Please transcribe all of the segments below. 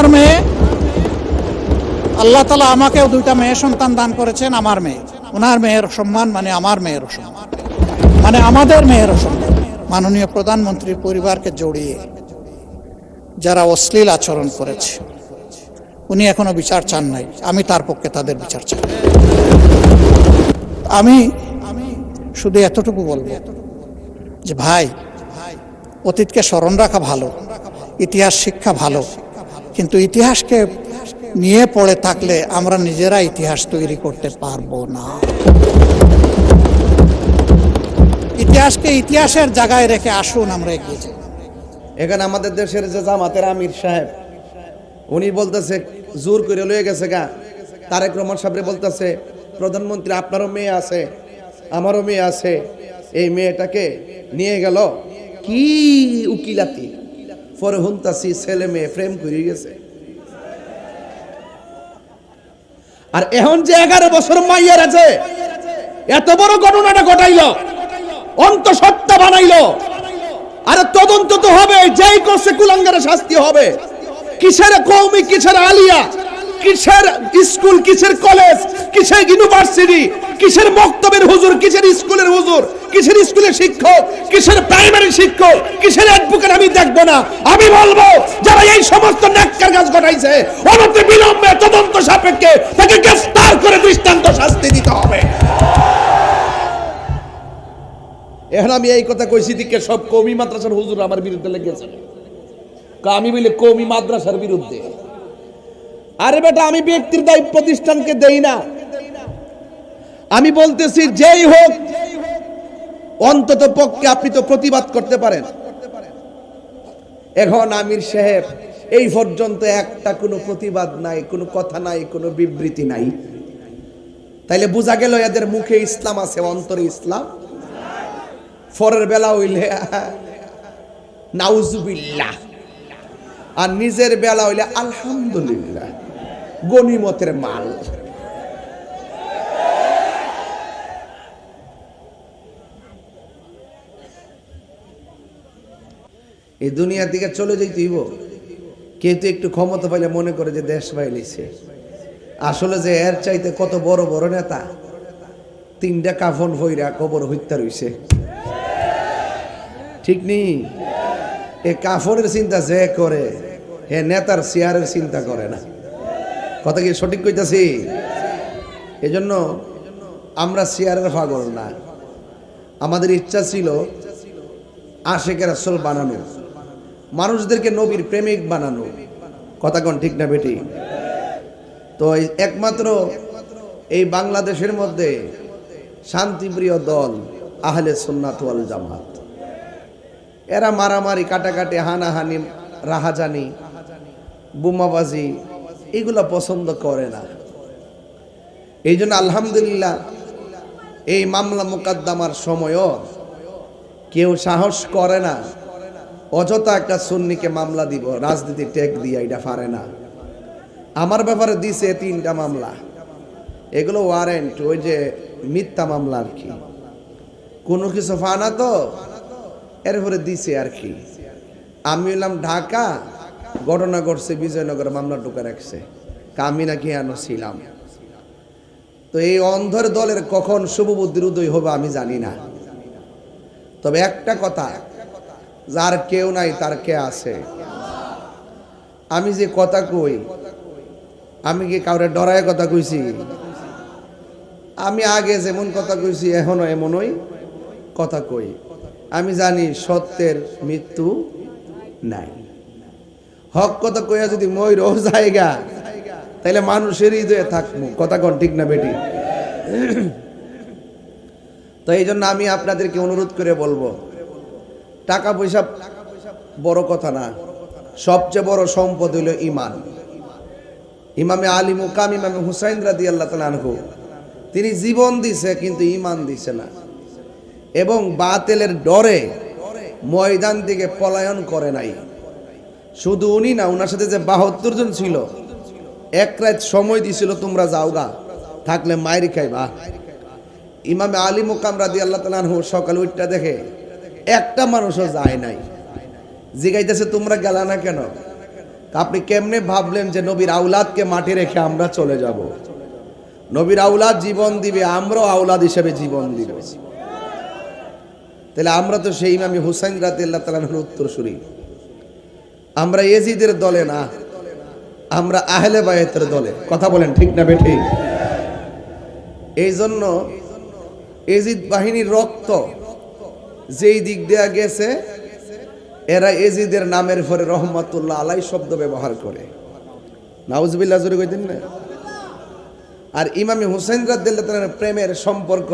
ওনার মেয়ে, আল্লাহ তাআলা আমাকেও দুইটা মেয়ে সন্তান দান করেছেন। আমার মেয়ে, ওনার মেয়ের সম্মান মানে আমার মেয়ের সম্মান, মানে আমাদের মেয়ের সম্মান। মাননীয় প্রধানমন্ত্রীর পরিবারকে জড়িয়ে যারা অশ্লীল আচরণ করেছে, উনি এখনো বিচার চান নাই, আমি তার পক্ষে তাদের বিচার চাই। আমি শুধু এতটুকু বলবো যে ভাই, অতীতকে স্মরণ রাখা ভালো, ইতিহাস শিক্ষা ভালো, কিন্তু ইতিহাসকে নিয়ে পড়ে থাকলে আমরা নিজেরা ইতিহাস তৈরি করতে পারবো না। ইতিহাসকে ইতিহাসের জায়গায় রেখে আসুন আমরা এগিয়ে যাই। এখানে আমাদের দেশের যে জামাতের আমির সাহেব, উনি বলতেছে জোর করে লয়ে গেছে গা। তারেক রহমান সাহেব বলতেছে, প্রধানমন্ত্রী আপনারও মেয়ে আছে, আমারও মেয়ে আছে, এই মেয়েটাকে নিয়ে গেল কি উকিলাতি, পরে হুনতাছি ছেলে মেয়ে প্রেম করে গেছে। আর এখন যে 11 বছর মাইয়ার আছে, এত বড় ঘটনাটা ঘটাইলো, অন্তঃসত্ত্বা বানাইলো। আরে তদন্ত তো হবে, যেই করছে কুলাঙ্গারের শাস্তি হবে। কিসের কওমি, কিসের আলিয়া, কিসের স্কুল, কিসের কলেজ, কিসের ইউনিভার্সিটি, কিসের মক্তবের হুজুর, কিসের স্কুলের হুজুর, কিসের স্কুলের শিক্ষক, কিসের প্রাইমারি শিক্ষক, কিসের অ্যাডভোকেট আমি দেখবো না। আমি বলবো যারা এই সমস্ত ন্যাক্কার কাজ ঘটাইছে, অনতি বিলম্বে তদন্ত সাপেক্ষে তাকে গ্রেফতার করে দৃষ্টান্ত শাস্তি দিতে হবে। এখন আমি এই কথা কইছি দিকে সব কওমি মাদ্রাসার হুজুর আমার বিরুদ্ধে লেগেছে। আমি বলি কওমি মাদ্রাসার বিরুদ্ধে। আরে বেটা, আমি ব্যক্তির দায়ী প্রতিষ্ঠানকে দেই না। আমি বলতেছি যেই হোক, অন্তত পক্ষে আপনি তো প্রতিবাদ করতে পারেন। এখন আমির সাহেব এই পর্যন্ত একটা কোনো প্রতিবাদ নাই, কোনো কথা নাই, কোনো বিবৃতি নাই। তাইলে বোঝা গেল এদের মুখে ইসলাম আছে, অন্তরে ইসলাম। ফরের বেলা হইলে নাউজুবিল্লাহ, আর নিজের বেলা হইলে আলহামদুলিল্লাহ, গনিমতের মাল। এই দুনিয়া থেকে চলে যাইতেইব। কিন্তু একটু ক্ষমতা পাইলে মনে করে যে দেশ পাইলিছে। আসলে যে এর চাইতে কত বড় বড় নেতা 3টা কাফন ভইরা কবর হত্যা রইছে, ঠিক নেই? এ কাফনের চিন্তা যে করে, হে নেতার চেয়ারের চিন্তা করে না। কথা কি সঠিক কইতাছি? এজন্য আমরা চেয়ারের পাগল না। আমাদের ইচ্ছা ছিল আশিকের রাসূল বানানো, মানুষদেরকে নবীর প্রেমিক বানানো। কথা কোন ঠিক না বেটি? তো একমাত্র এই বাংলাদেশের মধ্যে শান্তিপ্রিয় দল আহলে সুন্নাত ওয়াল জামাত। এরা মারামারি, কাটাকাটি, হানাহানি, রাহাজানি, বোমাবাজি এগুলো পছন্দ করে না। এই জন্য আলহামদুলিল্লাহ এই মামলা মোকদ্দমার সময়ও কেউ সাহস করে না অযথা একটা সুন্নিকে মামলা দিব, রাজনীতি টেক দিয়ে, এটা পারে না। আমার ব্যাপারে দিছে 3টা মামলা, এগুলো ওয়ারেন্ট, ওই যে মিথ্যা মামলা আর কি, কোনো কিছু ফানা তো এরপরে দিছে আর কি। আমি এলাম ঢাকা, ঘটনা ঘটছে বিজয়নগর, মামলা ঢুকে রাখছে, আমি নাকি আনো ছিলাম। তো এই অন্ধের দলের কখন শুভবুদ্ধির উদয় হবে আমি জানি না। তবে একটা কথা, যার কেউ নাই তার কে আছে। আমি যে কথা কই, আমি কি কাউরে ডরায় কথা কইছি? আমি আগে যেমন কথা কইছি এখনো এমনই কথা কই। আমি জানি সত্যের মৃত্যু নাই। হক কথা কইয়া যদি মই রোজ জায়গা, তাইলে মানুষের হৃদয়ে থাকবো। কথা কোন ঠিক না বেটি? তো এই জন্য আমি আপনাদেরকে অনুরোধ করে বলবো, টাকা পয়সা বড় কথা না, সবচেয়ে বড় সম্পদ হইল ঈমান। ইমামে আলী মুকাম ইমামে হুসাইন রাদিয়াল্লাহু তাআলা আনহু, তিনি জীবন দিছে কিন্তু ঈমান দিছে না, এবং বাতিলের ডরে ময়দান থেকে পলায়ন করে নাই। শুধু উনি না, ওনার সাথে যে 72 জন ছিল, এক রাত সময় দিছিল, তোমরা যাওগা, থাকলে মায়ের খাইবা। ইমামে আলী মুকাম রাদিয়াল্লাহু তাআলা আনহু সকালে উঠটা দেখে একটা মানুষও যায় নাই। জিগাইতেছে তোমরা গেলা না কেন? আপনি কেমনে ভাবলেন যে নবীর আউলাদকে মাটি রেখে আমরা চলে যাব? নবীর আউলাদ জীবন দিবে, আমরাও আউলাদ হিসেবে জীবন দিব। তাহলে আমরা তো সেই ইমাম হুসাইন রাদিয়াল্লাহু তাআলার উত্তরসূরি। আমরা ইয়াজিদের দলে না, আমরা আহলে বায়তের দলে। কথা বলেন ঠিক না বেঠিক? এই জন্য ইয়াজিদ বাহিনীর রক্ত যেই দিক দেয়া গেছে, এরা ইয়াজিদের নামের পরে রহমাতুল্লাহ আলাইহি শব্দ ব্যবহার করে। নাউজুবিল্লাহ জোরে কইতেন না? আর ইমাম হুসাইন রাদিয়াল্লাহু তাআলার প্রেমের সম্পর্ক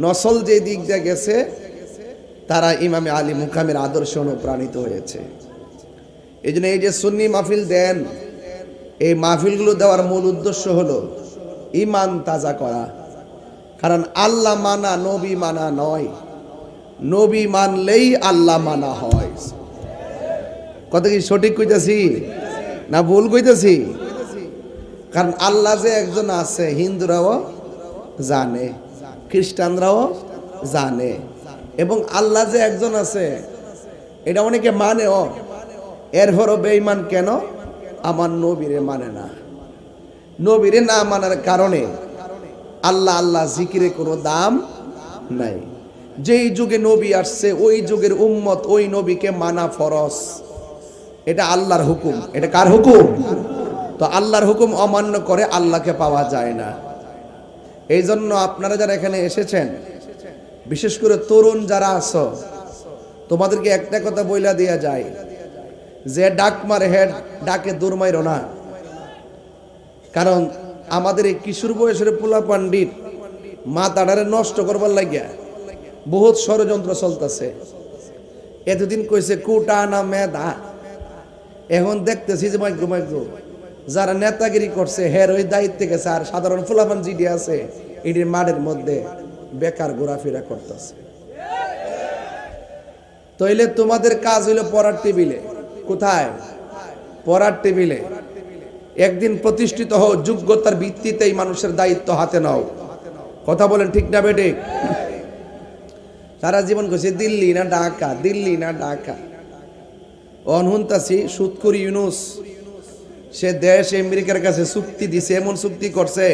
নসল যে দিক দিয়ে গেছে, তারা ইমামে আলী মুকামের আদর্শে অনুপ্রাণিত হয়েছে। এই জন্য এই যে সুন্নি মাহফিল দেন, এই মাহফিলগুলো দেওয়ার মূল উদ্দেশ্য হলো ইমান তাজা করা। কারণ আল্লাহ মানা নবী মানা নয়, নবী মানলেই আল্লাহ মানা হয়। কথা কি সঠিক কইতাছি না ভুল কইতাছি? কারণ আল্লাহ যে একজন আছে হিন্দুরাও জানে, খ্রিস্টানরাও জানে, এবং আল্লাহ যে একজন আছে এটা অনেকে মানেও। এরপরও বেঈমান কেন? আমার নবীরে মানে না। নবীরে না মানার কারণে আল্লাহ আল্লাহ জিকিরে কোনো দাম নাই। যেই যুগে নবী আসছে ওই যুগের উম্মত ওই নবীকে মানা ফরজ। এটা আল্লাহর হুকুম। এটা কার হুকুম? তো আল্লাহর হুকুম অমান্য করে আল্লাহকে পাওয়া যায় না। এই জন্য আপনারা যারা এখানে এসেছেন, বিশেষ করে তরুণ যারা আছো, তোমাদেরকে একটা কথা বইলা দেয়া যায়, যে ডাক মারে হেড ডাকে দূর মাইরো না। কারণ আমাদের এই কিশোর বয়সের পোলা পান্ডিত মাথাটারে নষ্ট করবার লাগিয়া বহুত ষড়যন্ত্র চলতেছে। এতদিন কইছে কুটা না মেধা, এখন দেখতেছি যে মাইগ্রো যারা নেতাগিরি করছে হের ওই দায়িত্বে গেছে, আর সাধারণ ফুলাপান জিডি আছে এটির মাঠের মধ্যে বেকার ঘোরাফেরা করতেছে। তাইলে তোমাদের কাজ হইলো পড়ার টেবিলে। কোথায়? পড়ার টেবিলে। একদিন প্রতিষ্ঠিত হও, যোগ্যতার ভিত্তিতেই মানুষের দায়িত্ব হাতে নাও। কথা বলেন ঠিক না বেঠিক? সারা জীবন কইছে দিল্লি না ঢাকা, দিল্লি না ঢাকা। অনহুনতাছি সুৎকুরি ইউনুস, সে দেশ আমেরিকার কাছে চুক্তি দিছে, এমন চুক্তি করছে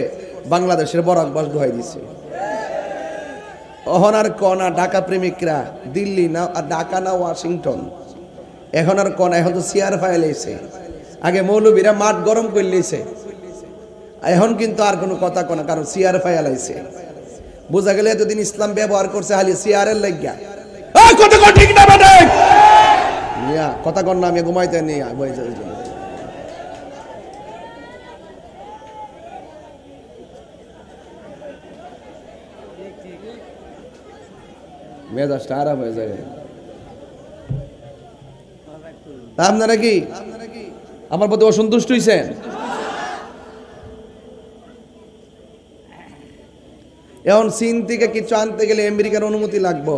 বাংলাদেশের বরাক বাস দোহাই দিছে। অহন আর কনা ঢাকা প্রেমিকরা দিল্লি না আর ঢাকা না ওয়াশিংটন, এখন আর কনা, এখন তো চেয়ার ফাইলেছে। আগে মৌলবীরা মাঠ গরম করে লইছে, এখন কিন্তু আর কোনো কথা কনা, কারণ চেয়ার ফাইলাইছে। বোঝা গেলে এতদিন ইসলাম ব্যবহার করছে খালি চেয়ারের লাগিয়া। কথা কন ঠিক না বেঠিক? কথা কন না, আমি ঘুমাইতে নেই। মেজাজটা আরাম হয়ে যায়। আপনারা কি আমার প্রতি অসন্তুষ্ট হইছেন? এখন চীন থেকে কিছু আনতে গেলে আমেরিকার অনুমতি লাগবে,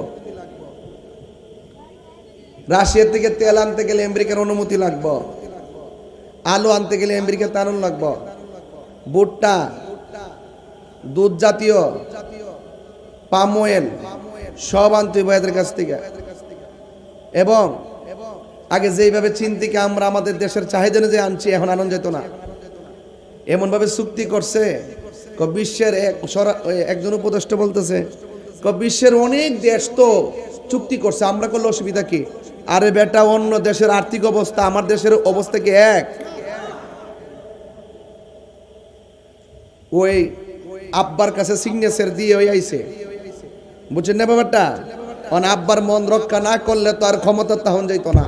রাশিয়া থেকে তেল আনতে গেলে আমেরিকার অনুমতি লাগবে, আলু আনতে গেলে আমেরিকার তারুন লাগবে, ভুট্টা, দুধ জাতীয়, পাম অয়েল সব আনতে হবে এদের কাছ থেকে। এবং আগে যেইভাবে চীন থেকে আমরা আমাদের দেশের চাহিদা অনুযায়ী আনছি, এখন আনন্দ যেত না। এমন ভাবে চুক্তি করছে, বিশ্বের একজন উপদেষ্টা বলতেছে, বিশ্বের অনেক দেশ তো চুক্তি করছে, আমরা করলে অসুবিধা কি? আরে বেটা, অন্য দেশের আর্থিক অবস্থা আমার দেশের অবস্থা কি এক? ওই আব্বার কাছে সিগনেচার দিয়ে ওই আইছে, বুঝছেন না ব্যাপারটা? আব্বার মন রক্ষা না করলে তো আর ক্ষমতা তখন যাইতো না।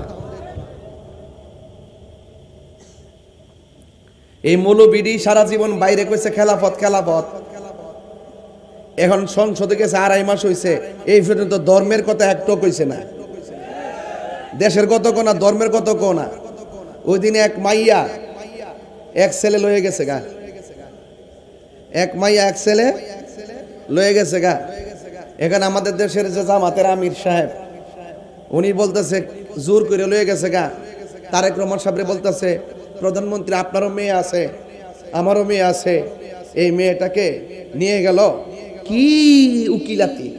এই মৌলবীডি সারা জীবন বাইরে কইছে খেলাফত খেলাফত, এখন সংসদে গেছে 2.5 মাস হইছে, এই পর্যন্ত ধর্মের কথা একটু কইছে না। দেশের কত কোনা, ধর্মের কত কোনা। ওই দিনে এক মাইয়া এক ছেলে লয়ে গেছে গা, এক মাইয়া এক ছেলে লয়ে গেছে গা। এখানে আমাদের দেশের যে জামাতের আমির সাহেব, উনি বলতেছে জোর করে লয়ে গেছে গা। তারেক রহমান সাহেব বলতেছে, প্রধানমন্ত্রী আপনারও মেয়ে আছে, আমারও মেয়ে আছে, এই মেয়েটাকে নিয়ে গেল কি উকিলাতি,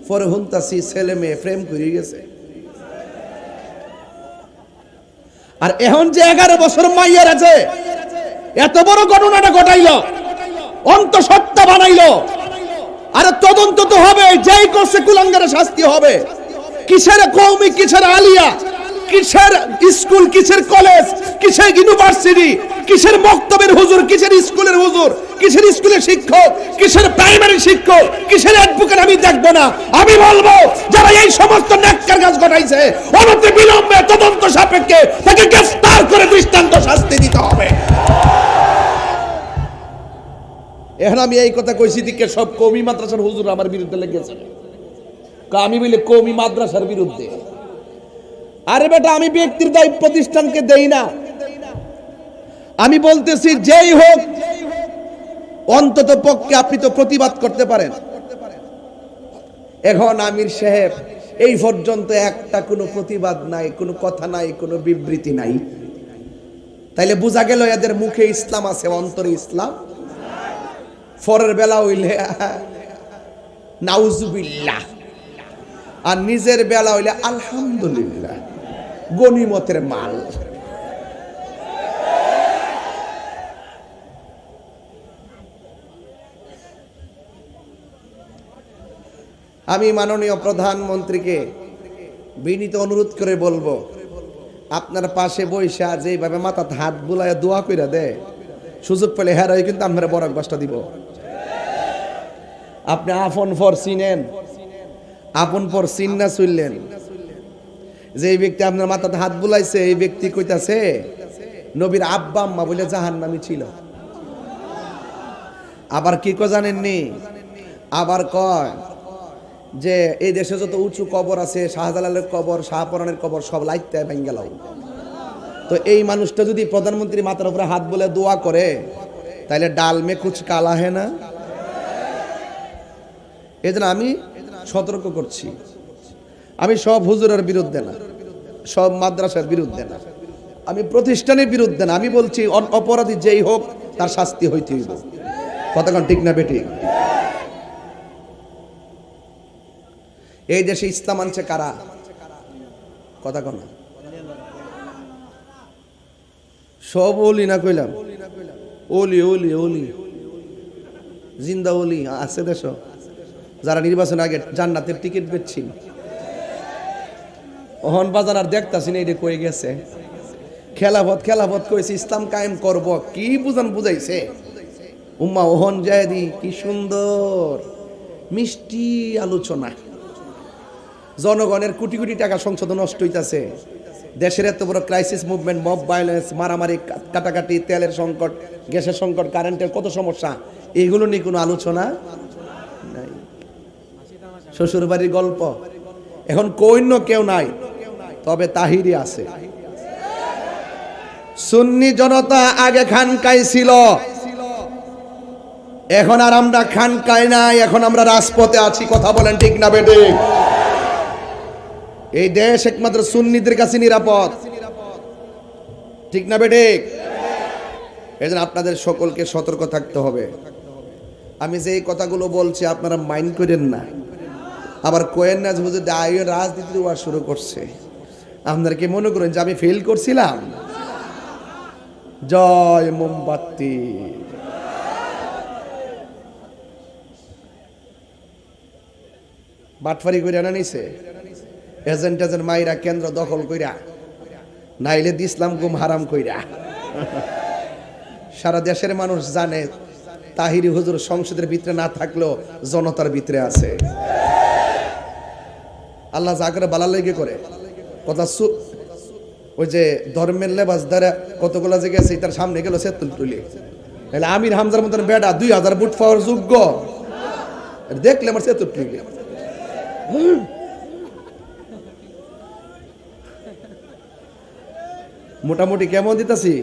পরে হুনতাছি ছেলে মেয়ে প্রেম করে গেছে। আর এখন যে 11 বছর মাইয়ার আছে এত বড় ঘটনাটা ঘটাইল, অন্তঃসত্ত্বা বানাইলো, আর তদন্ত তো হবে, যেই করছে কুলাঙ্গারে শাস্তি হবে। কিসের কওমি, কিসের আলিয়া, কিসের স্কুল, কিসের কলেজ, কিসের ইউনিভার্সিটি, কিসের মক্তবের হুজুর, কিসের স্কুলের হুজুর, কিসের স্কুলের শিক্ষক, কিসের প্রাইমারি শিক্ষক, কিসের অ্যাডভোকেট আমি দেখব না। আমি বলবো যারা এই সমস্ত নেককার কাজ ঘটাইছে অনতি বিলম্বে তদন্ত সাপেক্ষে তাকে গ্রেফতার করে দৃষ্টান্ত শাস্তি দিতে হবে। এখন আমি এই কথা কইছি দিকে সব কওমি মাদ্রাসার হুজুর আমার বিরুদ্ধে লেগেছে, আমি বলি কওমি মাদ্রাসার বিরুদ্ধে। আরে বেটা, আমি ব্যক্তির দায়ী প্রতিষ্ঠানকে দেই না। আমি বলতেছি যেই হোক, অন্তত পক্ষে আপনি তো প্রতিবাদ করতে পারেন। এখন আমির সাহেব এই পর্যন্ত একটা কোনো প্রতিবাদ নাই, কোনো কথা নাই, কোনো বিবৃতি নাই। তাইলে বোঝা গেল এদের মুখে ইসলাম আছে, অন্তরে ইসলাম। ফরের বেলা হইলে নাউজুবিল্লাহ, আর নিজের বেলা হইলে আলহামদুলিল্লাহ, গনিমতের মাল। আমি মাননীয় প্রধানমন্ত্রীকে বিনীত অনুরোধ করে বলবো, আপনার পাশে বৈশা যেভাবে মাথাতে হাত বুলায় দোয়া কইরা দেয়, সুযোগ পেলে হেরাই কিন্তু আমরা বড় কষ্ট দিব। আপনি আপন পর চিনেন, আপন পর চিন না চললেন। যে ব্যক্তি আপনার মাথাতে হাত বুলাইছে এই ব্যক্তি কইতাছে নবীর আব্বা আম্মা বলে জাহান্নামী ছিল। আবার কি কয় জানেননি? আবার কয় যে এই দেশে যত উঁচু কবর আছে, শাহজালালের কবর, শাহপরানের কবর, সব লাইতে ভেঙে গেল। তো এই মানুষটা যদি প্রধানমন্ত্রী মাথার উপরে হাত বলে দোয়া করে, তাহলে ডাল মে কুছ কালা হে না। এই জন্য আমি সতর্ক করছি, আমি সব হুজুরের বিরুদ্ধে না, সব মাদ্রাসার বিরুদ্ধে না, আমি প্রতিষ্ঠানের বিরুদ্ধে না। আমি বলছি অপরাধী যেই হোক তার শাস্তি হইতে হইব। কতক্ষণ ঠিক না বেটি? এই দেশে ইসলাম আনছে কারা? কথা কন, সব ওলি না কইলাম? ওলি ওলি ওলি জিন্দা ওলি আছে দেশ, যারা নির্বাচন আগে জান্নাতের টিকিট বেচছিল। ওহন বাজার আর দেখতাছি না, এটা কয়ে গেছে খেলাফত খেলাফত কইছে, ইসলাম কায়েম করব, কি বুঝান বুঝাইছে উম্মা। ওহন জায়দি কি সুন্দর মিষ্টি আলোচনা। জনগণের কোটি কোটি টাকা সংসদ নষ্ট হইতাছে, দেশের এত বড় ক্রাইসিস মুভমেন্ট, মব ভায়োলেন্স, মারামারি, কাটাকাটি, তেলের সংকট, গ্যাসের সংকট, কারেন্টের কত সমস্যা, এইগুলো নিয়ে কোনো আলোচনা নাই। শ্বশুর বাড়ির গল্প, এখন কইন্য কেউ নাই, তবে তাহিরি আছে। সুন্নি জনতা আগে খানকায় ছিল, এখন আর আমরা খানকায় নাই, এখন আমরা রাজপথে আছি। কথা বলেন ঠিক না বেটে? এই দেশ একমাত্র সুন্নিদের কাছে নিরাপদ, ঠিক না বেটে? এজন্য আপনাদের সকলকে সতর্ক থাকতে হবে। আমি যে এই কথাগুলো বলছি আপনারা মাইন্ড করেন না, আবার কোয়েন না যে দায় রাজনীতি দেওয়া শুরু করছে। আপনারা কি মনে করেন যে আমি ফেল করছিলাম? জয় মোমবাতি। বাটফারি করে না নিছে এজেন্ট মাইরা কেন্দ্র দখল কইরা, নাইলে দিসলাম গুম হারাম কইরা। সারা দেশের মানুষ জানে তাহিরি হুজুর সংসদের ভিতরে না থাকলেও জনতার ভিতরে আছে। আল্লাহ যা করে বালা লেগে করে কথা। ওই যে ধর্মের লেবাস দ্বারা কতগুলা যে গেছে, তার সামনে গেল সেতুল তুলি, আমির হামজার মতন বেটা 2000 ভোট পাওয়ার যোগ্য, দেখলে আমার সেতুল তুলি। মোটামুটি কেমন দিতাছি?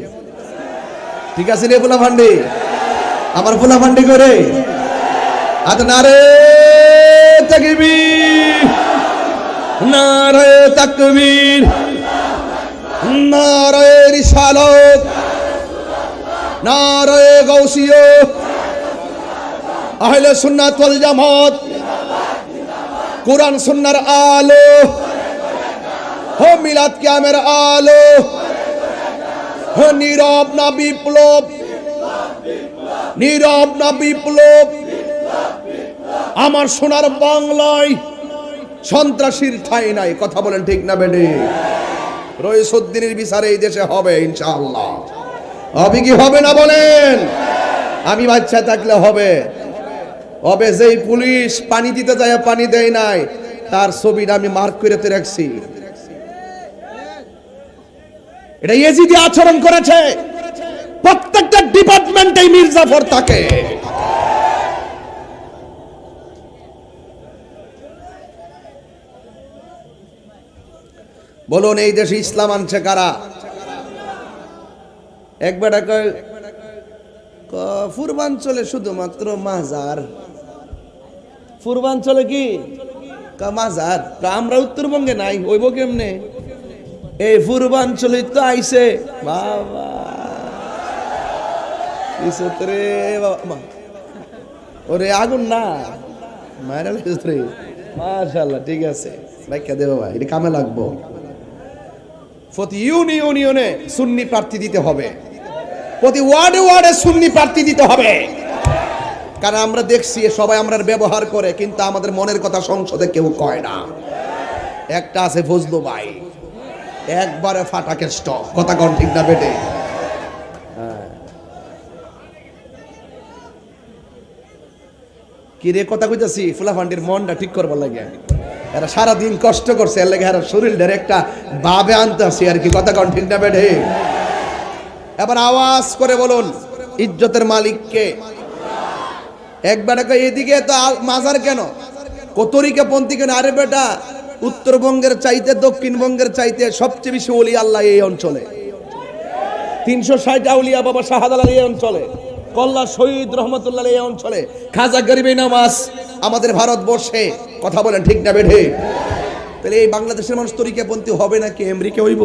ঠিক আছে রে পোলা ভান্ডি, আমার পোলা ভান্ডি করে আজ নারে তাকবীর, নারে তাকবীর, নারে রিসালাত, নারে গাউসিয়া, আহলে সুন্নাত ওয়াল জামাত, কুরআন সুন্নাহর আলো, হো মিলাদ কিয়ামের আলো, নীরব না বিপ্লব, নীরব না বিপ্লব। আমার সোনার বাংলায় সন্ত্রাসীর ঠাঁই নাই। কথা বলেন ঠিক না বেডি? রইসুদ্দিনের বিচার এই দেশে হবে ইনশাআল্লাহ। হবে কি হবে না বলেন? আমি বাচ্চা থাকলে হবে। হবে যেই পুলিশ পানি দিতে যায় পানি দেয় নাই, তার ছবিটা আমি মার্ক করে রাখছি। এটা ইয়েজিদি আচরণ করেছে। প্রত্যেকটা ডিপার্টমেন্টে মির্জাফর থাকে। বলুন এই দেশে ইসলাম আনছে কারা? একবার পূর্বাঞ্চলে শুধুমাত্র মাজার। পূর্বাঞ্চলে কি মাজার? আমরা উত্তরবঙ্গে নাই, হইব কেমনে? এই পূর্বাঞ্চলে তো আইছে বাবা। ওরে আগুন না মাশাআল্লাহ, ঠিক আছে ব্যাখ্যা দেবো ভাই, এটা কামে লাগবো। প্রতি ইউনিয়নে সুন্নি প্রার্থী দিতে হবে, প্রতি ওয়ার্ডে ওয়ার্ডে সুন্নি প্রার্থী দিতে হবে। কারণ আমরা দেখছি সবাই আমরা ব্যবহার করে, কিন্তু আমাদের মনের কথা সংসদে কেউ কয় না। একটা আছে ফজলু ভাই, একবারে ফাটা কেষ্ট, কথা কোন ঠিক না বেটে? কি রে কথা কইতাছি, ফুলাফান্ডির মনটা ঠিক করবার লাগে। এরা সারাদিন কষ্ট করছে, এর লাগে এরা শরীরটার একটা ভাবে আনতে আসি আর কি, কথা কোন ঠিক না বেটে? এবার আওয়াজ করে বলুন ইজ্জতের মালিককে। একবার এদিকে তো মাজার কেন, কতরিকা পন্থী কেন? আরে বেটা, উত্তরবঙ্গের চাইতে দক্ষিণবঙ্গের চাইতে সবচেয়ে বেশি ওলি আল্লাহ এই অঞ্চলে। 360 আউলিয়া বাবা শাহজালাল এই অঞ্চলে, কল্লা শহীদ রহমতুল্লাহ এই অঞ্চলে, খাজা গরিবে নামাজ আমাদের ভারতবর্ষে। কথা বলেন ঠিক না বেঠে? তাহলে এই বাংলাদেশের মানুষ তরিকা পন্থী হবে নাকি আমেরিকা হইব?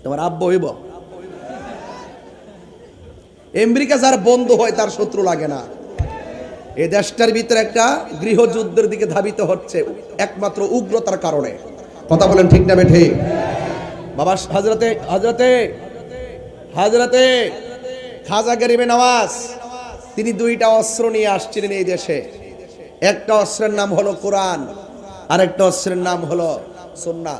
তোমার আব্বা হইব? আমেরিকা যার বন্ধু হয় তার শত্রু লাগে না। এই দেশটার ভিতরে একটা গৃহযুদ্ধের দিকে ধাবিত হচ্ছে একমাত্র উগ্রতার কারণে। কথা বলেন ঠিক না বেঠে? বাবা হযরতে হযরতে হযরতে খাজা গরিবে নওয়াজ তিনি দুইটা অস্ত্র নিয়ে আসছিলেন এই দেশে। একটা অস্ত্রের নাম হলো কোরআন, আরেকটা অস্ত্রের নাম হলো সুন্নাহ।